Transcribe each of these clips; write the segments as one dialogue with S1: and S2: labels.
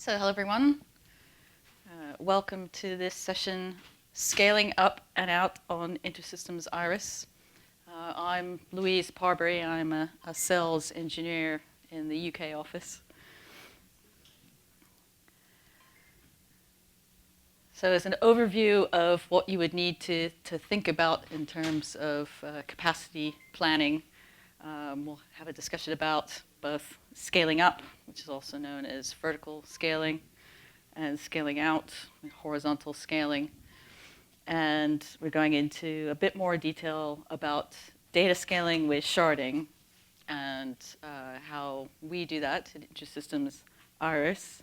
S1: So hello everyone. Welcome to this session, Scaling Up and Out on InterSystems IRIS. I'm Louise Parberry. I'm a sales engineer in the UK office. So as an overview of what you would need to think about in terms of capacity planning, we'll have a discussion about both scaling up, which is also known as vertical scaling, and scaling out, horizontal scaling. And we're going into a bit more detail about data scaling with sharding and how we do that in InterSystems IRIS,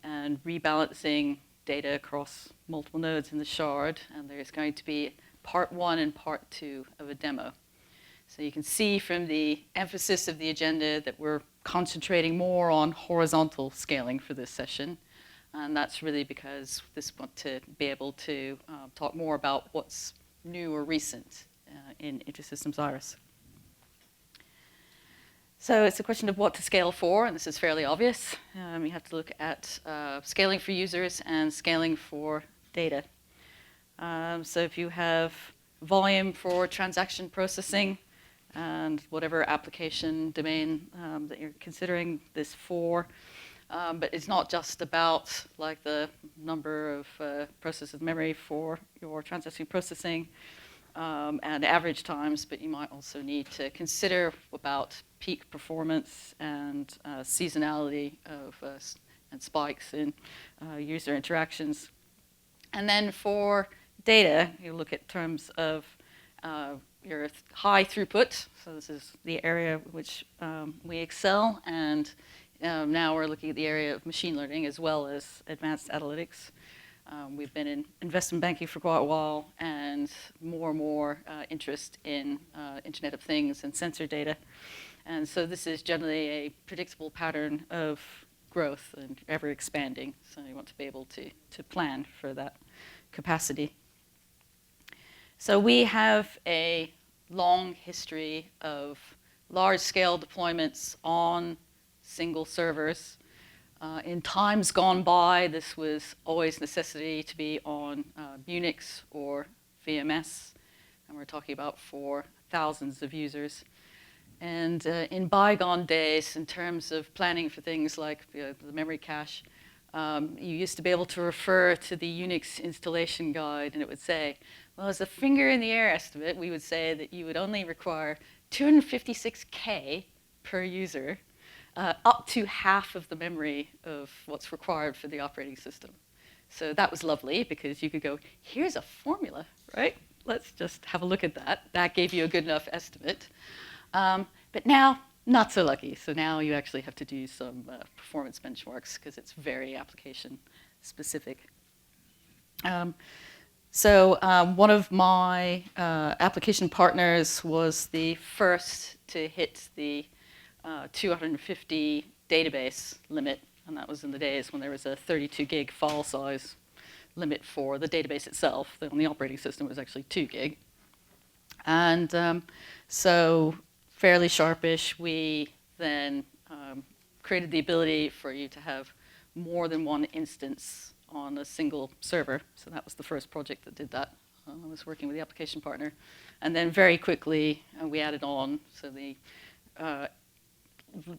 S1: and rebalancing data across multiple nodes in the shard. And there's going to be part 1 and part 2 of a demo. So you can see from the emphasis of the agenda that we're concentrating more on horizontal scaling for this session. And that's really because we want to be able to talk more about what's new or recent in InterSystems IRIS. So it's a question of what to scale for, and this is fairly obvious. You have to look at scaling for users and scaling for data. So if you have volume for transaction processing, and whatever application domain that you're considering this for. But it's not just about like the number of processes memory for your transaction processing and average times, but you might also need to consider about peak performance and seasonality of and spikes in user interactions. And then for data, you look at terms of your high throughput. So this is the area which we excel, and now we're looking at the area of machine learning as well as advanced analytics. We've been in investment banking for quite a while, and more interest in Internet of Things and sensor data. And so this is generally a predictable pattern of growth and ever expanding. So you want to be able to plan for that capacity. So we have a long history of large-scale deployments on single servers. In times gone by, this was always necessity to be on Unix or VMS, and we're talking about for thousands of users. And in bygone days, in terms of planning for things like the memory cache, you used to be able to refer to the Unix installation guide, and it would say, well, as a finger in the air estimate, we would say that you would only require 256K per user, up to half of the memory of what's required for the operating system. So that was lovely because you could go, here's a formula, right? Let's just have a look at that. That gave you a good enough estimate. But now, not so lucky. So now you actually have to do some performance benchmarks because it's very application specific. So one of my application partners was the first to hit the 250 database limit, and that was in the days when there was a 32 gig file size limit for the database itself. On the operating system, it was actually 2 gig. And so fairly sharpish, we then created the ability for you to have more than one instance on a single server. So that was the first project that did that. I was working with the application partner. And then very quickly, we added on, so the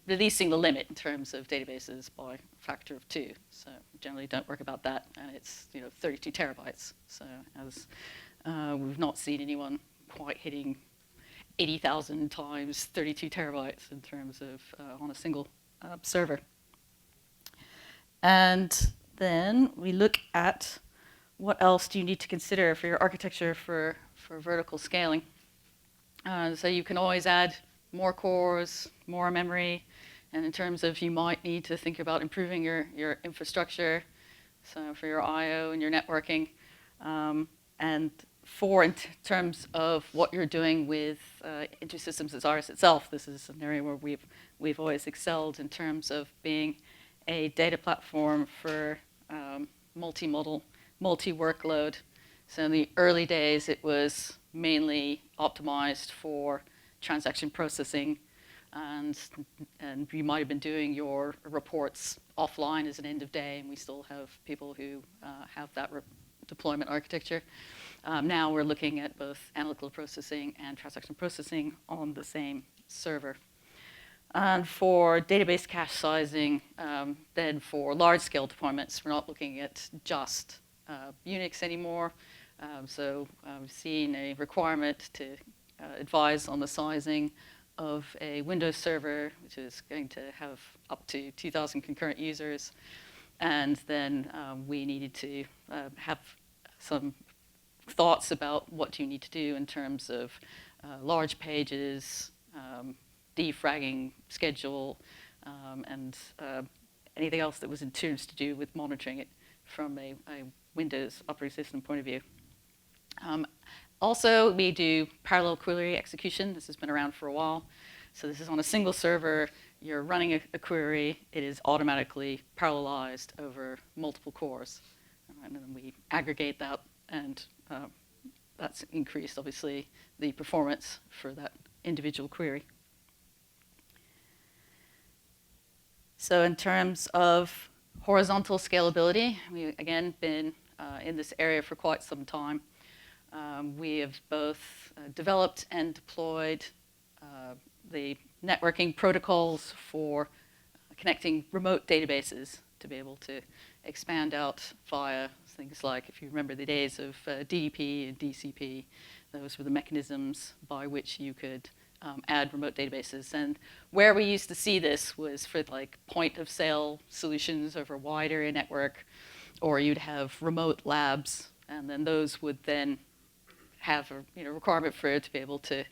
S1: releasing the limit in terms of databases by a factor of 2. So generally don't worry about that, and it's 32 terabytes. So as we've not seen anyone quite hitting 80,000 times 32 terabytes in terms of on a single server. And then we look at what else do you need to consider for your architecture for vertical scaling. So you can always add more cores, more memory, and in terms of you might need to think about improving your infrastructure, so for your I/O and your networking, and in terms of what you're doing with InterSystems IRIS itself, this is an area where we've always excelled in terms of being a data platform for multi-model, multi-workload. So in the early days, it was mainly optimized for transaction processing. and you might have been doing your reports offline as an end of day, and we still have people who have that deployment architecture. Now we're looking at both analytical processing and transaction processing on the same server. And for database cache sizing, then for large-scale deployments, we're not looking at just Unix anymore. So we've seen a requirement to advise on the sizing of a Windows server, which is going to have up to 2,000 concurrent users. And then we needed to have some thoughts about what you need to do in terms of large pages, defragging schedule, and anything else that was in terms to do with monitoring it from a Windows operating system point of view. Also, we do parallel query execution. This has been around for a while. So this is on a single server. You're running a query. It is automatically parallelized over multiple cores. And then we aggregate that, and that's increased, obviously, the performance for that individual query. So in terms of horizontal scalability, we've, again, been in this area for quite some time. We have both developed and deployed the networking protocols for connecting remote databases to be able to expand out via things like, if you remember the days of DDP and DCP, those were the mechanisms by which you could add remote databases. And where we used to see this was for like point of sale solutions over a wide area network, or you'd have remote labs, and then those would then have a requirement for it to be able to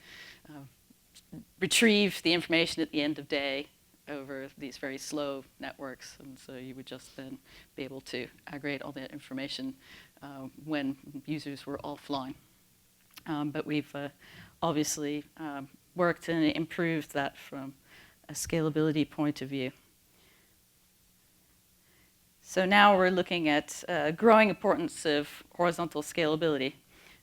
S1: retrieve the information at the end of day over these very slow networks. And so you would just then be able to aggregate all that information when users were offline. But we've obviously worked and improved that from a scalability point of view. So now we're looking at growing importance of horizontal scalability.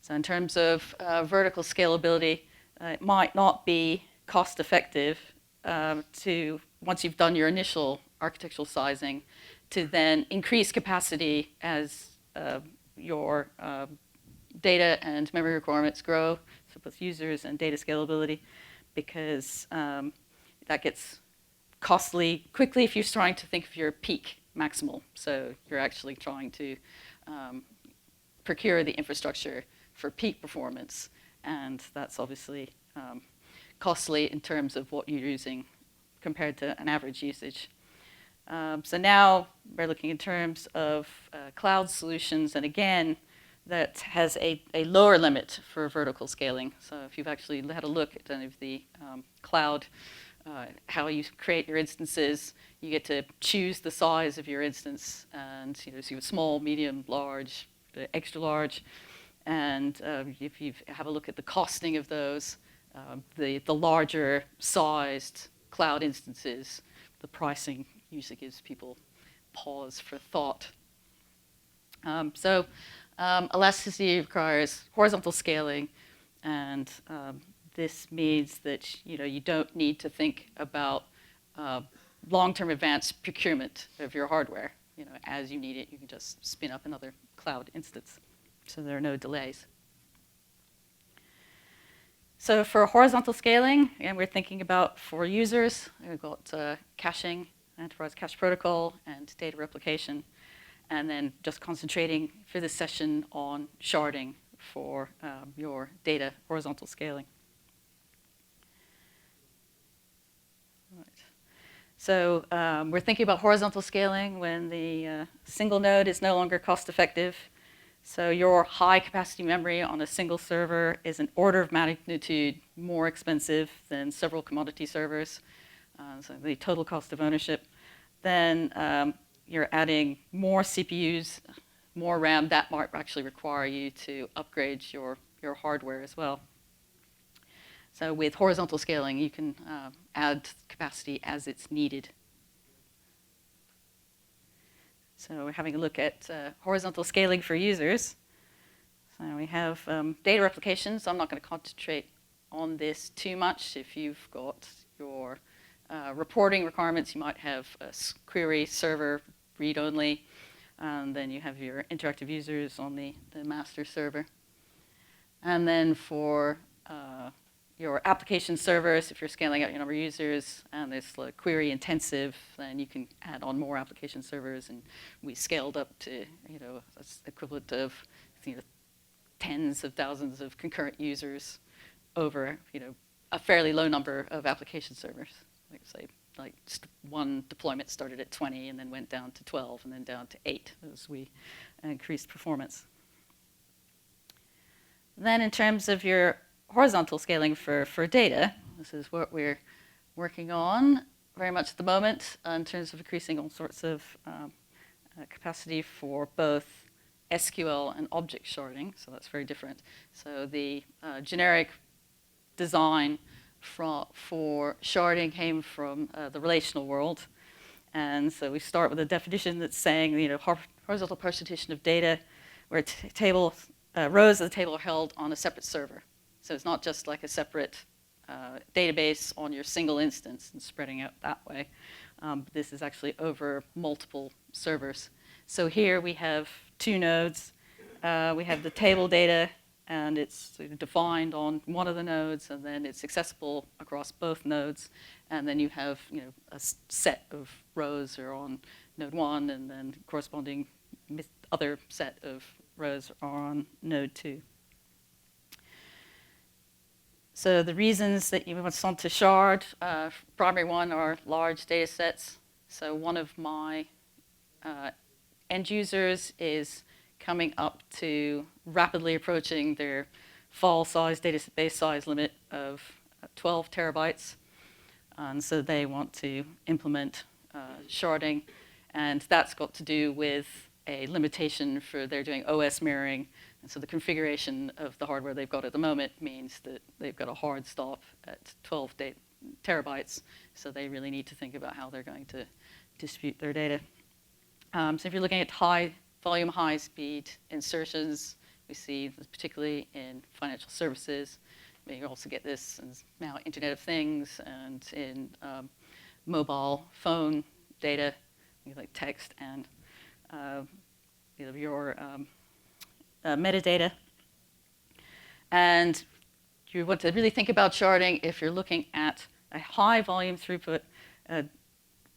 S1: So in terms of vertical scalability, it might not be cost effective to, once you've done your initial architectural sizing, to then increase capacity as your data and memory requirements grow, so both users and data scalability, because that gets costly quickly if you're trying to think of your peak maximal. So you're actually trying to procure the infrastructure for peak performance, and that's obviously costly in terms of what you're using compared to an average usage. So now we're looking in terms of cloud solutions, and again, that has a lower limit for vertical scaling. So if you've actually had a look at any of the cloud, how you create your instances, you get to choose the size of your instance, and so you have small, medium, large, extra large, and if you have a look at the costing of those, the larger sized cloud instances, the pricing usually gives people pause for thought. So elasticity requires horizontal scaling, and this means that you don't need to think about long-term advanced procurement of your hardware. As you need it, you can just spin up another cloud instance, so there are no delays. So for horizontal scaling, again, we're thinking about for users, we've got caching, enterprise cache protocol, and data replication, and then just concentrating for this session on sharding for your data horizontal scaling. Right. So we're thinking about horizontal scaling when the single node is no longer cost effective. So your high capacity memory on a single server is an order of magnitude more expensive than several commodity servers. So the total cost of ownership. Then you're adding more CPUs, more RAM. That might actually require you to upgrade your hardware as well. So with horizontal scaling, you can add capacity as it's needed. So we're having a look at horizontal scaling for users. So we have data replication, so I'm not going to concentrate on this too much. If you've got your reporting requirements, you might have a query server read-only, and then you have your interactive users on the master server. And then for your application servers, if you're scaling out your number of users and it's like query intensive, then you can add on more application servers. And we scaled up to, equivalent of, tens of thousands of concurrent users over, a fairly low number of application servers. Like say, just one deployment started at 20 and then went down to 12 and then down to 8 as we increased performance. Then in terms of your horizontal scaling for data, this is what we're working on very much at the moment in terms of increasing all sorts of capacity for both SQL and object sharding, so that's very different. So the generic design for sharding came from the relational world, and so we start with a definition that's saying, horizontal partition of data, where rows of the table are held on a separate server. So it's not just like a separate database on your single instance and spreading out that way. This is actually over multiple servers. So here we have 2 nodes. We have the table data, and it's sort of defined on one of the nodes, and then it's accessible across both nodes. And then you have a set of rows are on node 1, and then corresponding other set of rows are on node 2. So the reasons that you want to shard, primary one are large data sets. So one of my end users is coming up to rapidly approaching their file size, database size limit of 12 terabytes. And so they want to implement sharding. And that's got to do with a limitation for they're doing OS mirroring. And so the configuration of the hardware they've got at the moment means that they've got a hard stop at 12 terabytes. So they really need to think about how they're going to distribute their data. So if you're looking at high volume, high speed insertions, we see this particularly in financial services. You also get this in now Internet of Things and in mobile phone data, like text and your metadata. And you want to really think about sharding if you're looking at a high volume throughput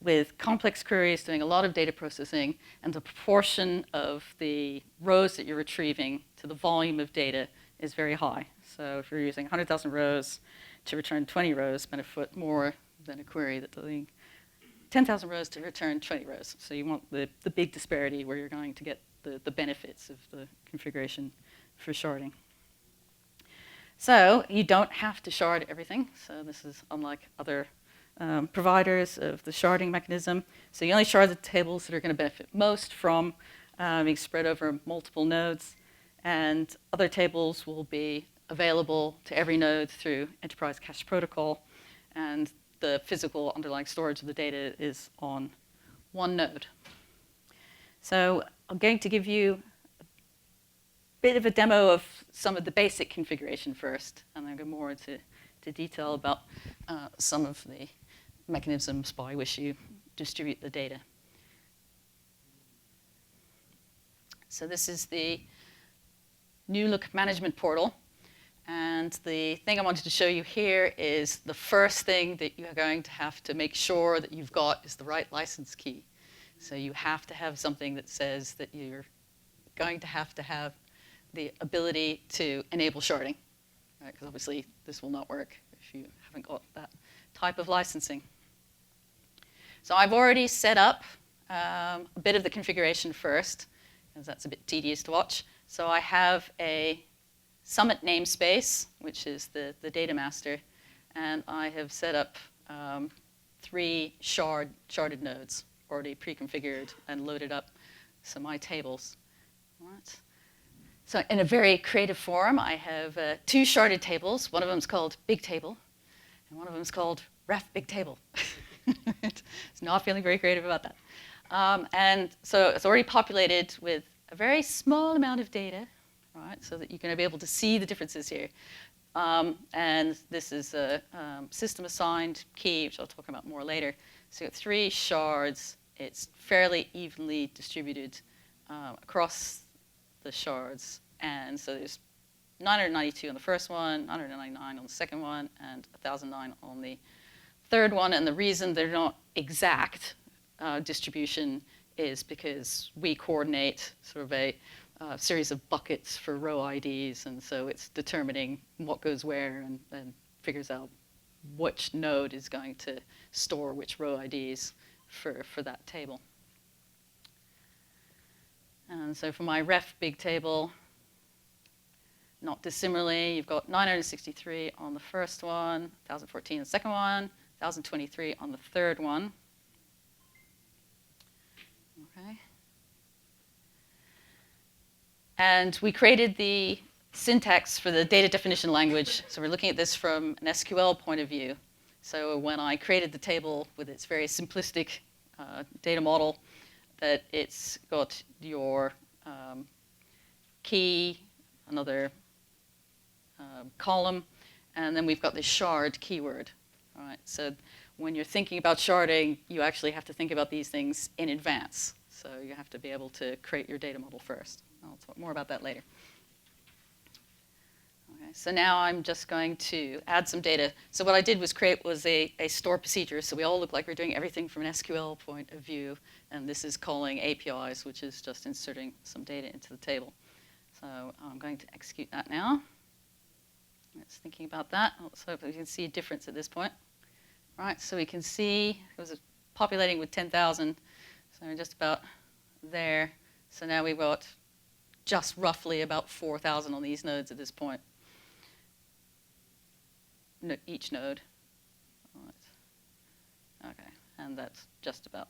S1: with complex queries doing a lot of data processing, and the proportion of the rows that you're retrieving to the volume of data is very high. So if you're using 100,000 rows to return 20 rows, benefit more than a query that's doing 10,000 rows to return 20 rows. So you want the big disparity where you're going to get the benefits of the configuration for sharding. So you don't have to shard everything. So this is unlike other providers of the sharding mechanism. So you only shard the tables that are going to benefit most from being spread over multiple nodes. And other tables will be available to every node through Enterprise Cache Protocol. And the physical underlying storage of the data is on one node. So I'm going to give you a bit of a demo of some of the basic configuration first, and then go more into detail about some of the mechanisms by which you distribute the data. So this is the New Look Management Portal. And the thing I wanted to show you here is the first thing that you're going to have to make sure that you've got is the right license key. So you have to have something that says that you're going to have the ability to enable sharding, right? Because obviously this will not work if you haven't got that type of licensing. So I've already set up a bit of the configuration first, because that's a bit tedious to watch. So I have a Summit namespace, which is the data master, and I have set up 3 sharded nodes already pre-configured and loaded up some my tables. Right. So in a very creative form, I have 2 sharded tables. One of them is called Big Table, and one of them is called Ref Big Table. It's not feeling very creative about that. And so it's already populated with a very small amount of data, right, so that you're going to be able to see the differences here. And this is a system-assigned key, which I'll talk about more later. So you have 3 shards. It's fairly evenly distributed across the shards. And so there's 992 on the first one, 999 on the second one, and 1009 on the third one. And the reason they're not exact distribution is because we coordinate sort of a series of buckets for row IDs, and so it's determining what goes where and figures out which node is going to store which row IDs for that table. And so for my ref big table, not dissimilarly, you've got 963 on the first one, 1014 on the second one, 1023 on the third one. Okay. And we created the syntax for the data definition language. So we're looking at this from an SQL point of view. So when I created the table with its very simplistic data model, that it's got your key, another column, and then we've got this shard keyword. All right, so when you're thinking about sharding, you actually have to think about these things in advance. So you have to be able to create your data model first. I'll talk more about that later. Okay, so now I'm just going to add some data. So what I did was create a store procedure. So we all look like we're doing everything from an SQL point of view. And this is calling APIs, which is just inserting some data into the table. So I'm going to execute that now. It's thinking about that. Let's hope we can see a difference at this point. All right, so we can see it was populating with 10,000. So we're just about there. So now we've got just roughly about 4,000 on these nodes at this point. Each node. All right. Okay, and that's just about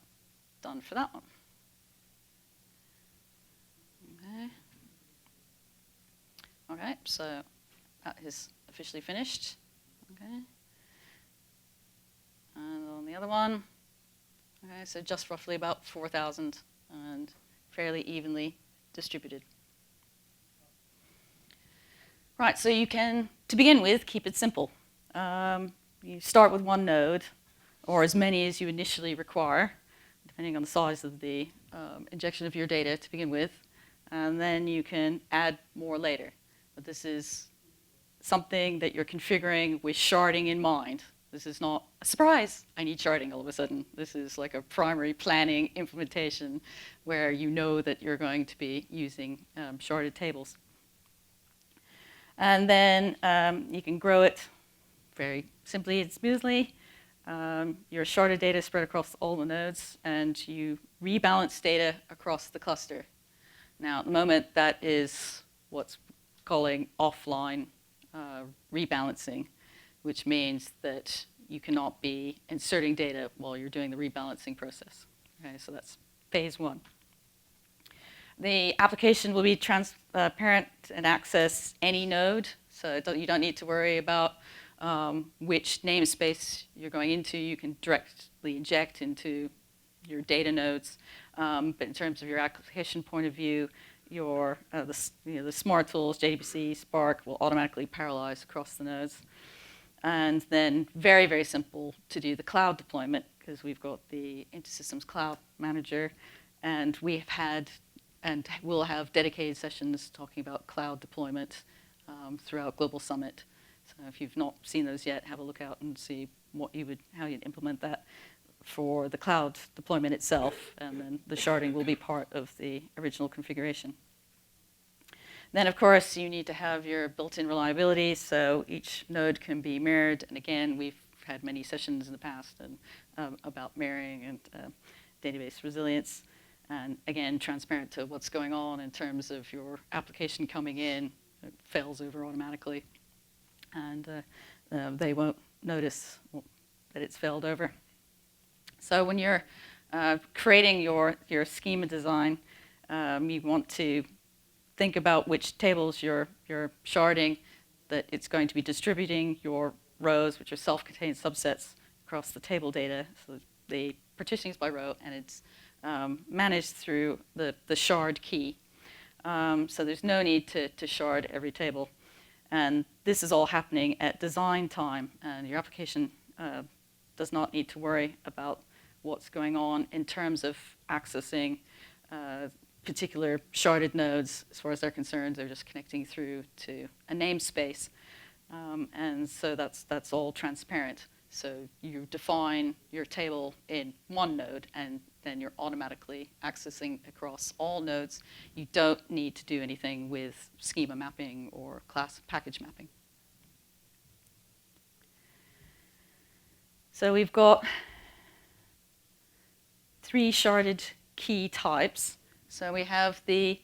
S1: done for that one. Okay. Okay, so that is officially finished. Okay. And on the other one, okay, so just roughly about 4,000 and fairly evenly distributed. Right, so you can, to begin with, keep it simple. You start with one node, or as many as you initially require, depending on the size of the injection of your data to begin with, and then you can add more later. But this is something that you're configuring with sharding in mind. This is not a surprise, I need sharding all of a sudden. This is like a primary planning implementation where you know that you're going to be using sharded tables. And then you can grow it very simply and smoothly. Your sharded data spread across all the nodes, and you rebalance data across the cluster. Now, at the moment, that is what's calling offline rebalancing, which means that you cannot be inserting data while you're doing the rebalancing process. Okay, so that's phase one. The application will be transparent and access any node, so you don't need to worry about which namespace you're going into. You can directly inject into your data nodes. But in terms of your application point of view, the smart tools, JDBC, Spark, will automatically parallelize across the nodes. And then very, very simple to do the cloud deployment, because we've got the InterSystems Cloud Manager, and we have had and we'll have dedicated sessions talking about cloud deployment throughout Global Summit. So if you've not seen those yet, have a look out and see how you'd implement that for the cloud deployment itself, and then the sharding will be part of the original configuration. Then, of course, you need to have your built-in reliability, so each node can be mirrored. And again, we've had many sessions in the past about mirroring and database resilience. And again, transparent to what's going on in terms of your application coming in. It fails over automatically, and they won't notice that it's failed over. So when you're creating your schema design, you want to think about which tables you're sharding, that it's going to be distributing your rows, which are self-contained subsets, across the table data. So the partitioning is by row, and it's managed through the shard key. So there's no need to shard every table. And this is all happening at design time, and your application does not need to worry about what's going on in terms of accessing particular sharded nodes. As far as they're concerned, they're just connecting through to a namespace. And so that's all transparent. So you define your table in one node, and then you're automatically accessing across all nodes. You don't need to do anything with schema mapping or class package mapping. So we've got 3 sharded key types. So we have the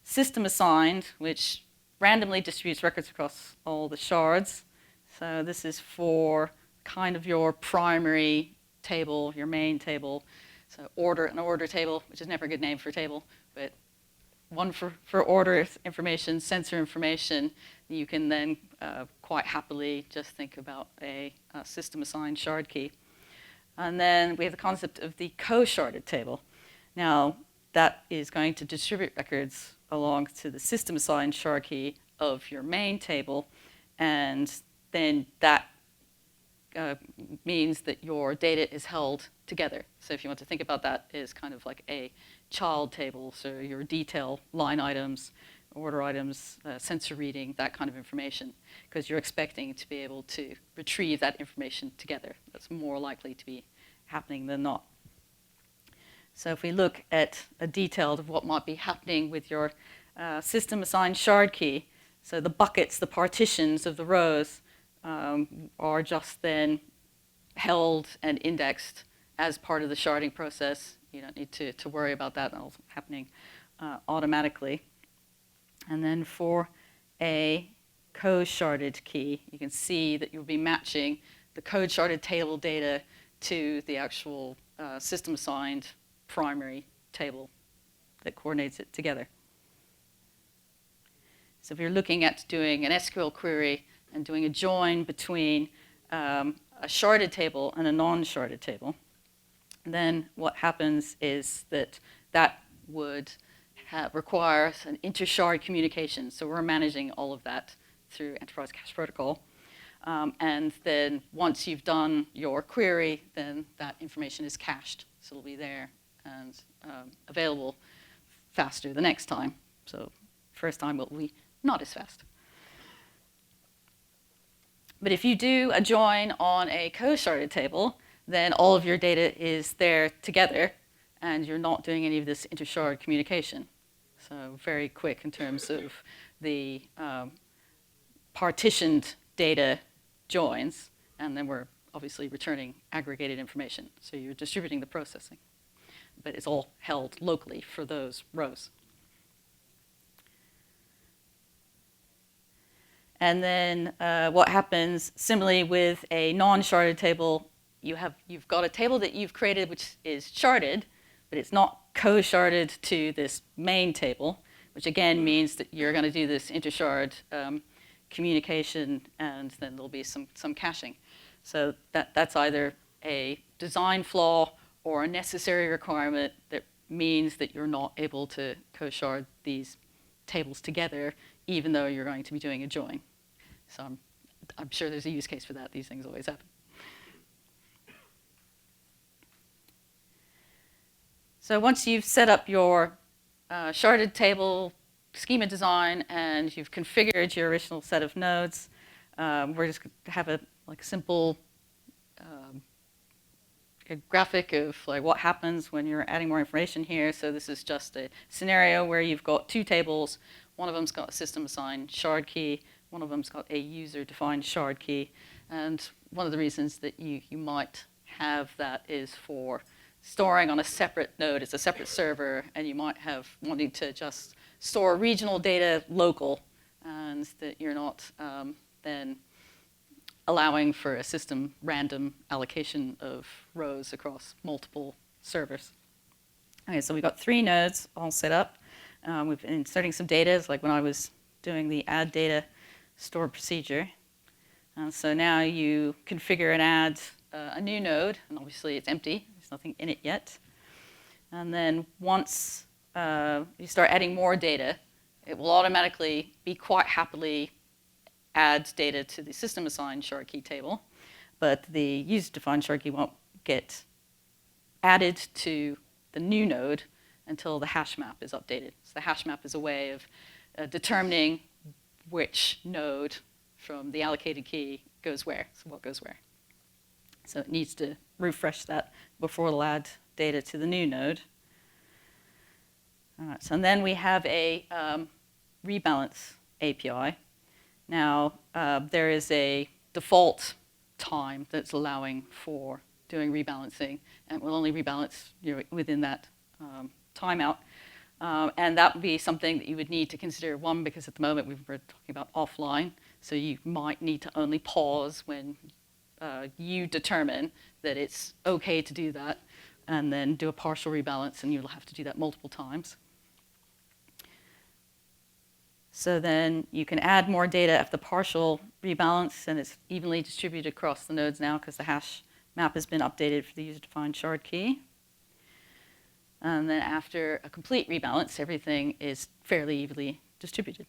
S1: system assigned, which randomly distributes records across all the shards. So this is for kind of your primary table, your main table. So an order table, which is never a good name for a table, but one for order information, sensor information. You can then quite happily just think about a system assigned shard key. And then we have the concept of the co-sharded table. Now, that is going to distribute records along to the system assigned shard key of your main table, and then that means that your data is held together. So if you want to think about that as kind of like a child table, so your detail line items, order items, sensor reading, that kind of information, because you're expecting to be able to retrieve that information together. That's more likely to be happening than not. So if we look at a detail of what might be happening with your system assigned shard key, so the buckets, the partitions of the rows are just then held and indexed as part of the sharding process. You don't need to worry about that all happening automatically. And then for a co-sharded key, you can see that you'll be matching the code-sharded table data to the actual system-assigned primary table that coordinates it together. So if you're looking at doing an SQL query and doing a join between a sharded table and a non-sharded table, then what happens is that would require an inter-shard communication. So we're managing all of that through Enterprise Cache Protocol. And then once you've done your query, then that information is cached. So it'll be there and available faster the next time. So first time will be not as fast. But if you do a join on a co-sharded table, then all of your data is there together, and you're not doing any of this inter-shard communication. So very quick in terms of the partitioned data joins, and then we're obviously returning aggregated information. So you're distributing the processing, but it's all held locally for those rows. And then what happens similarly with a non-sharded table, you've got a table that you've created which is sharded, but it's not co-sharded to this main table, which again means that you're going to do this inter-shard communication, and then there'll be some caching. So that's either a design flaw or a necessary requirement that means that you're not able to co-shard these tables together, even though you're going to be doing a join. So I'm sure there's a use case for that. These things always happen. So once you've set up your sharded table schema design and you've configured your original set of nodes, we're just going to have a simple a graphic of what happens when you're adding more information here. So this is just a scenario where you've got 2 tables. One of them's got a system-assigned shard key. One of them's got a user-defined shard key. And one of the reasons that you might have that is for storing on a separate node. It's a separate server, and you might have wanting to just store regional data local, and that you're not then allowing for a system random allocation of rows across multiple servers. Okay, so we've got 3 nodes all set up. We've been inserting some data, it's like when I was doing the add data store procedure. So now you configure and add a new node, and obviously it's empty. There's nothing in it yet. And then once you start adding more data, it will automatically be quite happily add data to the system-assigned shard key table, but the user-defined shard key won't get added to the new node until the hash map is updated. So the hash map is a way of determining which node from the allocated key goes where, so what goes where. So it needs to refresh that before it'll add data to the new node. All right, so and then we have a rebalance API. Now, there is a default time that's allowing for doing rebalancing, and it will only rebalance within that timeout. And that would be something that you would need to consider, one, because at the moment we were talking about offline, so you might need to only pause when you determine that it's okay to do that, and then do a partial rebalance, and you'll have to do that multiple times. So then you can add more data after the partial rebalance, and it's evenly distributed across the nodes now because the hash map has been updated for the user-defined shard key. And then after a complete rebalance, everything is fairly evenly distributed.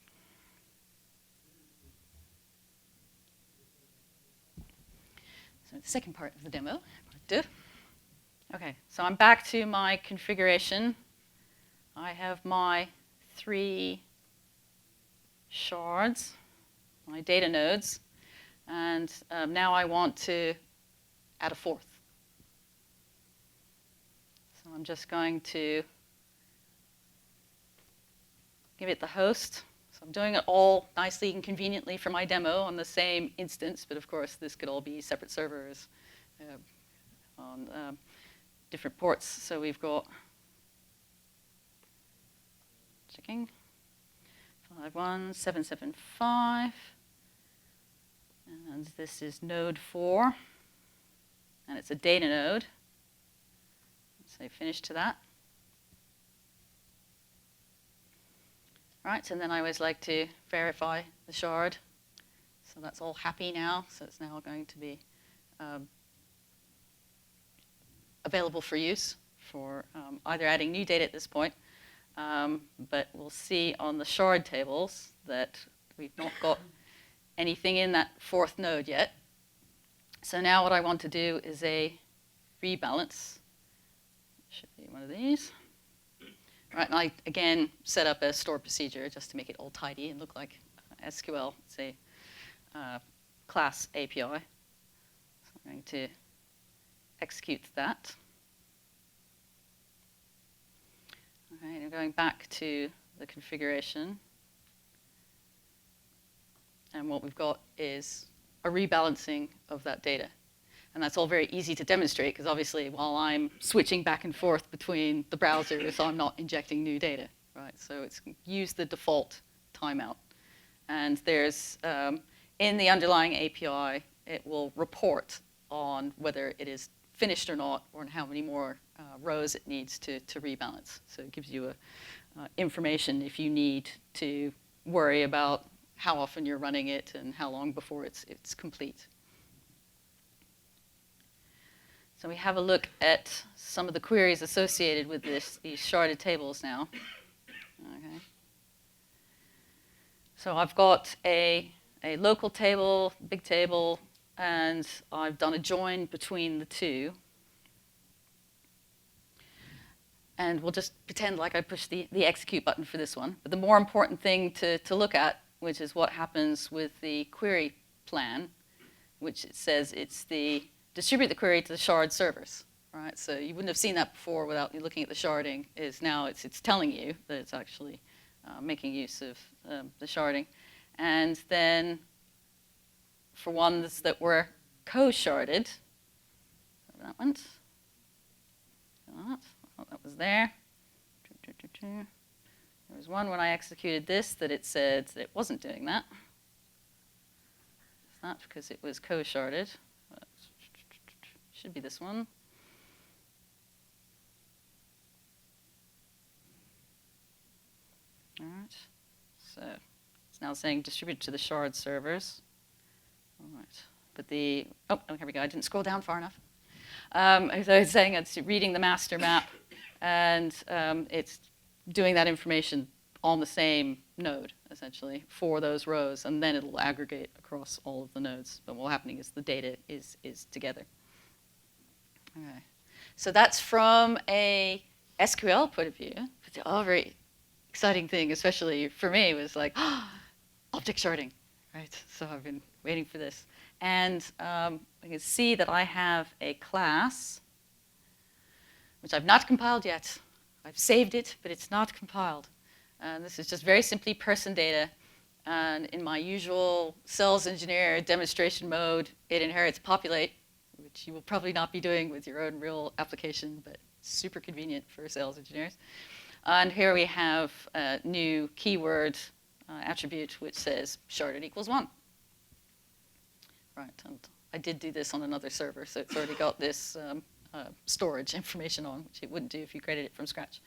S1: So the second part of the demo, part 2. Okay, so I'm back to my configuration. I have my 3 shards, my data nodes, and now I want to add a 4th. So I'm just going to give it the host. So I'm doing it all nicely and conveniently for my demo on the same instance, but of course this could all be separate servers on different ports. So we've got, checking, 51775, and this is node 4, and it's a data node. Say finish to that. Right, and then I always like to verify the shard. So that's all happy now, so it's now going to be available for use for either adding new data at this point, but we'll see on the shard tables that we've not got anything in that 4th node yet. So now what I want to do is a rebalance. Should be one of these. Right, and I, again, set up a store procedure just to make it all tidy and look like SQL. It's a class API. So I'm going to execute that. Okay, and I'm going back to the configuration. And what we've got is a rebalancing of that data. And that's all very easy to demonstrate because obviously while I'm switching back and forth between the browsers, I'm not injecting new data, right? So it's use the default timeout. And there's, in the underlying API, it will report on whether it is finished or not, or how many more rows it needs to rebalance. So it gives you information if you need to worry about how often you're running it and how long before it's complete. So we have a look at some of the queries associated with these sharded tables now. Okay. So I've got a local table, big table, and I've done a join between the two. And we'll just pretend like I pushed the execute button for this one. But the more important thing to look at, which is what happens with the query plan, which it says it's the distribute the query to the shard servers, right? So you wouldn't have seen that before without looking at the sharding. Is now it's telling you that it's actually making use of the sharding. And then for ones that were co-sharded, that one, that was there. There was one when I executed this that it said that it wasn't doing that. It's not because it was co-sharded. Should be this one. All right. So it's now saying distribute to the shard servers. All right. But the, oh, here we go. I didn't scroll down far enough. So it's saying it's reading the master map, and it's doing that information on the same node, essentially, for those rows, and then it'll aggregate across all of the nodes. But what's happening is the data is together. Okay. So that's from a SQL point of view. But the other very exciting thing, especially for me, was like, object sharding, right? So I've been waiting for this. And you can see that I have a class, which I've not compiled yet. I've saved it, but it's not compiled. And this is just very simply person data. And in my usual sales engineer demonstration mode, it inherits populate, which you will probably not be doing with your own real application, but super convenient for sales engineers. And here we have a new keyword attribute, which says sharded equals 1. Right, and I did do this on another server, so it's already got this storage information on, which it wouldn't do if you created it from scratch.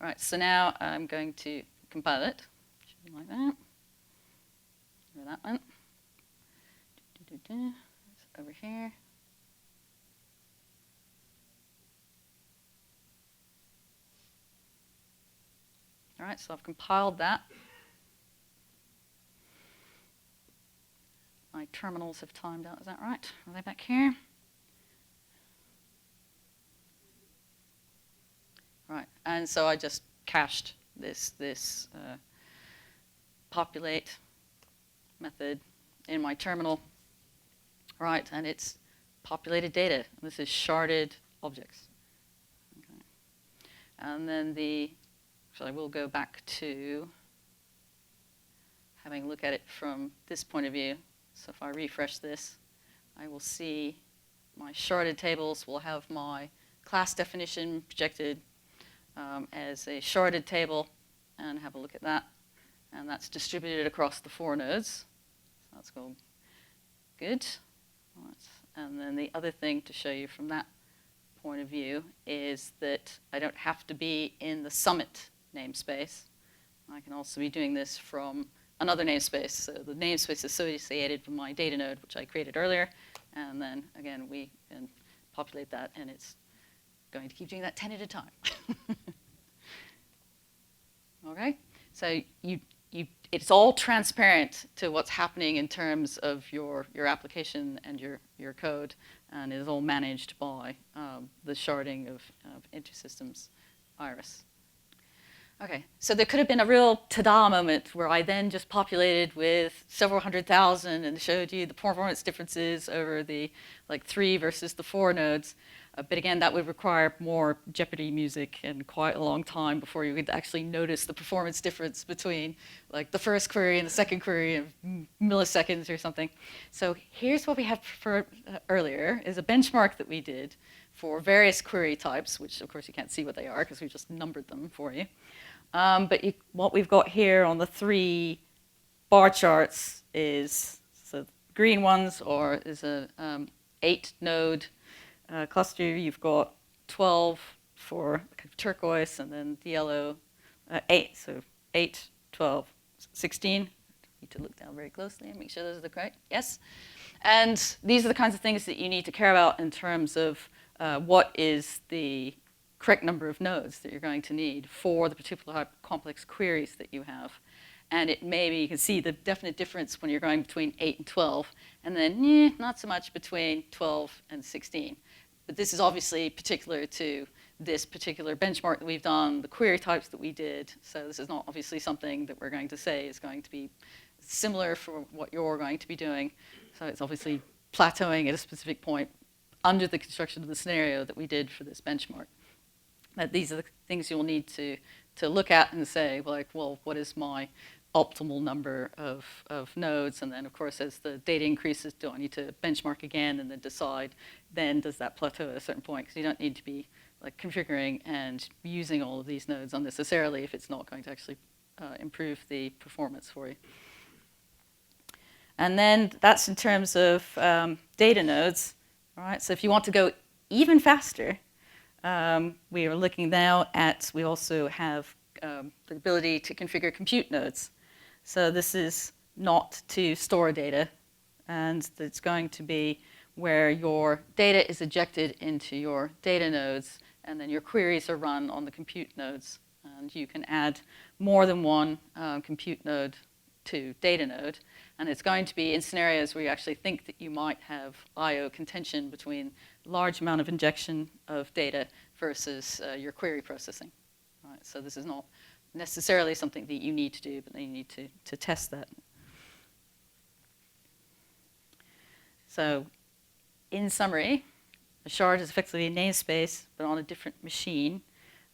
S1: All right, so now I'm going to compile it. Should be like that. Where that went. It's over here. All right, so I've compiled that. My terminals have timed out, is that right? Are they back here? Right, and so I just cached this populate method in my terminal. Right, and it's populated data. This is sharded objects. Okay. And then so I will go back to having a look at it from this point of view. So if I refresh this, I will see my sharded tables will have my class definition projected as a sharded table, and have a look at that. And that's distributed across the 4 nodes. So that's going good. Right. And then the other thing to show you from that point of view is that I don't have to be in the Summit namespace. I can also be doing this from another namespace. So the namespace associated with my data node, which I created earlier. And then, again, we can populate that, and it's going to keep doing that 10 at a time. Okay? So it's all transparent to what's happening in terms of your application and your code, and it is all managed by the sharding of InterSystems IRIS. Okay, so there could have been a real ta-da moment where I then just populated with several 100,000 and showed you the performance differences over the 3 versus the 4 nodes. But again, that would require more Jeopardy music and quite a long time before you could actually notice the performance difference between the first query and the second query in milliseconds or something. So here's what we had for earlier, is a benchmark that we did for various query types, which of course you can't see what they are because we just numbered them for you. But what we've got here on the 3 bar charts is, so green ones is a 8-node cluster. You've got 12 for turquoise, and then the yellow 8. So 8, 12, 16. Need to look down very closely and make sure those are the correct. Yes. And these are the kinds of things that you need to care about in terms of what is the correct number of nodes that you're going to need for the particular type of complex queries that you have. And it maybe, you can see the definite difference when you're going between 8 and 12, and then not so much between 12 and 16. But this is obviously particular to this particular benchmark that we've done, the query types that we did. So this is not obviously something that we're going to say is going to be similar for what you're going to be doing. So it's obviously plateauing at a specific point under the construction of the scenario that we did for this benchmark. But these are the things you'll need to look at and say, well, what is my optimal number of nodes? And then, of course, as the data increases, do I need to benchmark again and then decide, then does that plateau at a certain point? Because you don't need to be configuring and using all of these nodes unnecessarily if it's not going to actually improve the performance for you. And then that's in terms of data nodes. All right, so if you want to go even faster, we are looking now at, we also have the ability to configure compute nodes. So this is not to store data, and it's going to be where your data is ejected into your data nodes, and then your queries are run on the compute nodes And you can add more than one compute node to data node. And it's going to be in scenarios where you actually think that you might have I/O contention between large amount of injection of data versus your query processing. Right? So this is not necessarily something that you need to do, but then you need to test that. So in summary, a shard is effectively a namespace, but on a different machine.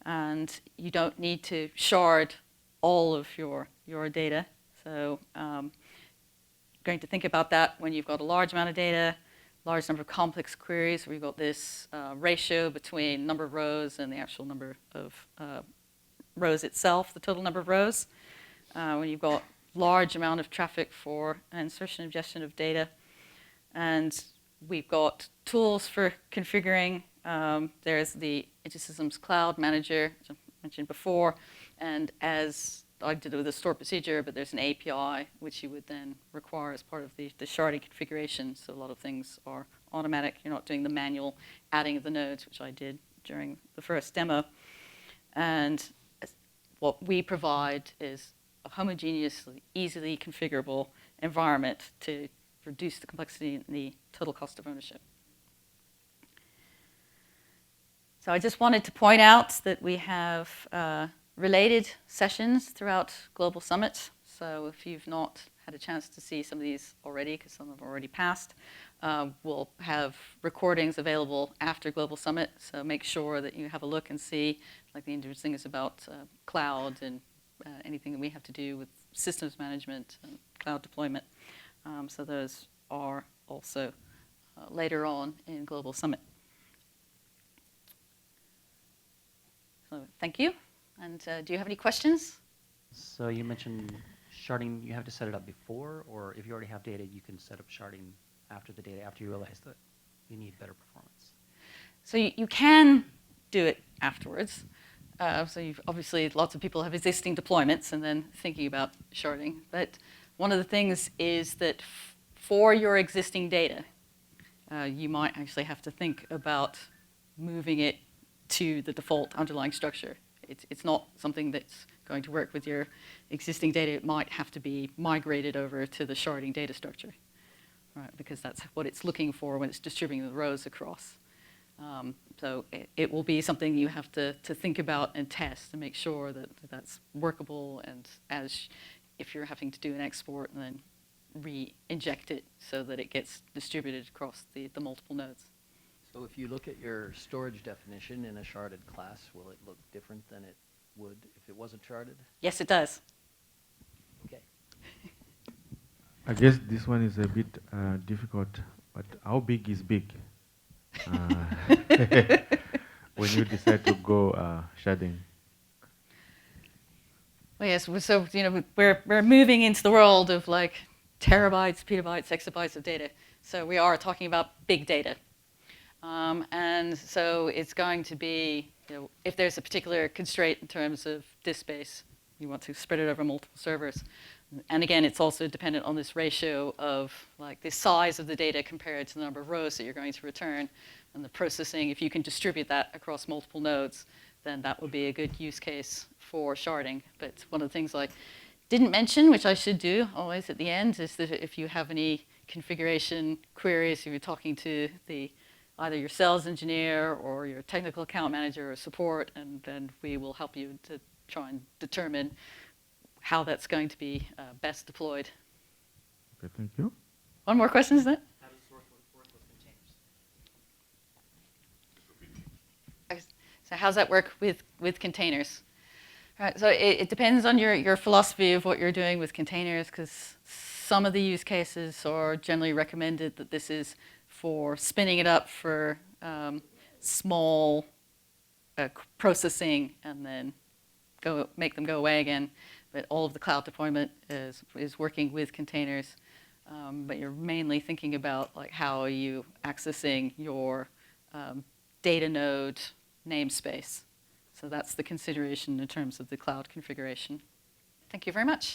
S1: And you don't need to shard all of your data. So going to think about that when you've got a large amount of data, large number of complex queries, where you've got this ratio between number of rows and the actual number of rows itself, the total number of rows. When you've got large amount of traffic for insertion and ingestion of data. And we've got tools for configuring. There's the InterSystems Cloud Manager, which I mentioned before, and as I did it with a stored procedure, but there's an API which you would then require as part of the sharding configuration. So a lot of things are automatic. You're not doing the manual adding of the nodes, which I did during the first demo. And what we provide is a homogeneously, easily configurable environment to reduce the complexity and the total cost of ownership. So I just wanted to point out that we have related sessions throughout Global Summit. So if you've not had a chance to see some of these already, because some of them have already passed, we'll have recordings available after Global Summit. So make sure that you have a look and see, like the interesting things about cloud and anything that we have to do with systems management and cloud deployment. So those are also later on in Global Summit. So thank you. And do you have any questions?
S2: So you mentioned sharding, you have to set it up before, or if you already have data, you can set up sharding after the data, after you realize that you need better performance.
S1: So you can do it afterwards. So obviously lots of people have existing deployments and then thinking about sharding. But one of the things is that for your existing data, you might actually have to think about moving it to the default underlying structure. It's not something that's going to work with your existing data. It might have to be migrated over to the sharding data structure, right? Because that's what it's looking for when it's distributing the rows across. So it will be something you have to think about and test to make sure that that's workable, and if you're having to do an export and then re-inject it so that it gets distributed across the multiple nodes.
S3: So if you look at your storage definition in a sharded class, will it look different than it would if it wasn't sharded?
S1: Yes, it does.
S3: Okay.
S4: I guess this one is a bit difficult, but how big is big? When you decide to go sharding.
S1: Well, yes, so we're moving into the world of like terabytes, petabytes, exabytes of data. So we are talking about big data. And so it's going to be, if there's a particular constraint in terms of disk space, you want to spread it over multiple servers. And again, it's also dependent on this ratio of like the size of the data compared to the number of rows that you're going to return. And the processing, if you can distribute that across multiple nodes, then that would be a good use case for sharding. But one of the things I didn't mention, which I should do always at the end, is that if you have any configuration queries, if you're talking to either your sales engineer or your technical account manager or support, and then we will help you to try and determine how that's going to be best deployed.
S4: Okay, thank you.
S1: One more question, is that?
S2: How does it work with containers?
S1: So how does that work with containers? All right, so it depends on your philosophy of what you're doing with containers, because some of the use cases are generally recommended that this is for spinning it up for small processing and then make them go away again. But all of the cloud deployment is working with containers. But you're mainly thinking about like how are you accessing your data node namespace. So that's the consideration in terms of the cloud configuration. Thank you very much.